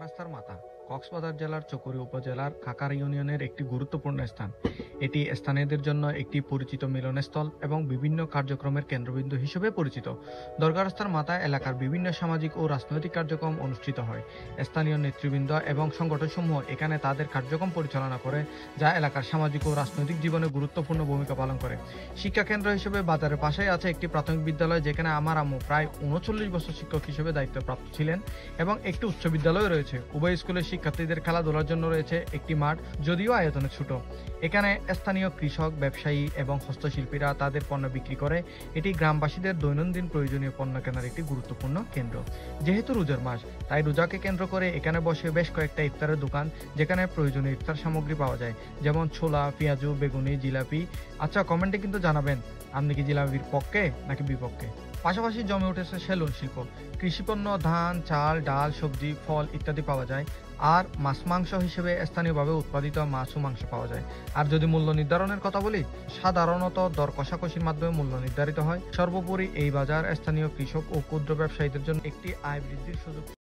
রাস্তার মাথা কক্সবাজার জেলার চকরি উপজেলার কাকার ইউনিয়নের একটি গুরুত্বপূর্ণ স্থান। এটি স্থানীয়দের জন্য একটি পরিচিত মিলনস্থল এবং বিভিন্ন কার্যক্রমের কেন্দ্রবিন্দু হিসেবে পরিচিত। দরগা রাস্তার মাথা এলাকার বিভিন্ন সামাজিক ও রাজনৈতিক কার্যক্রম অনুষ্ঠিত হয়। স্থানীয় নেতৃবৃন্দ এবং সংগঠনসমূহ এখানে তাদের কার্যক্রম পরিচালনা করে, যা এলাকার সামাজিক ও রাজনৈতিক জীবনে গুরুত্বপূর্ণ ভূমিকা পালন করে। শিক্ষা কেন্দ্র হিসেবে বাজারের পাশেই আছে একটি প্রাথমিক বিদ্যালয়, যেখানে আমার আম্মু প্রায় 39 বছর শিক্ষক হিসেবে দায়িত্বপ্রাপ্ত ছিলেন, এবং একটি উচ্চ বিদ্যালয় রয়েছে। উভয় স্কুলের শিক্ষার্থীদের খেলাধুলার জন্য রয়েছে একটি মাঠ, যদিও আয়তনে ছোট। এখানে স্থানীয় কৃষক, ব্যবসায়ী এবং হস্তশিল্পীরা তাদের পণ্য বিক্রি করে। এটি গ্রামবাসীদের দৈনন্দিন প্রয়োজনীয় পণ্য কেনার একটি গুরুত্বপূর্ণ কেন্দ্র। যেহেতু রোজার মাস, তাই রোজাকে কেন্দ্র করে এখানে বসে বেশ কয়েকটা ইফতারের দোকান, যেখানে প্রয়োজনীয় ইফতার সামগ্রী পাওয়া যায়, যেমন ছোলা, পেঁয়াজু, বেগুনি, জিলাপি। আচ্ছা, কমেন্টে কিন্তু জানাবেন আপনি কি জিলাপির পক্ষে নাকি বিপক্ষে। পাশাপাশি জমে উঠেছে সেলুন শিল্প। কৃষিপণ্য, ধান, চাল, ডাল, সবজি, ফল ইত্যাদি পাওয়া যায়। আর মাছ মাংস হিসেবে স্থানীয়ভাবে উৎপাদিত মাছ ও মাংস পাওয়া যায়। আর যদি মূল্য নির্ধারণের কথা বলি, সাধারণত দর কষাকষির মাধ্যমে মূল্য নির্ধারিত হয়। সর্বোপরি এই বাজার স্থানীয় কৃষক ও ক্ষুদ্র ব্যবসায়ীদের জন্য একটি আয় বৃদ্ধির সুযোগ।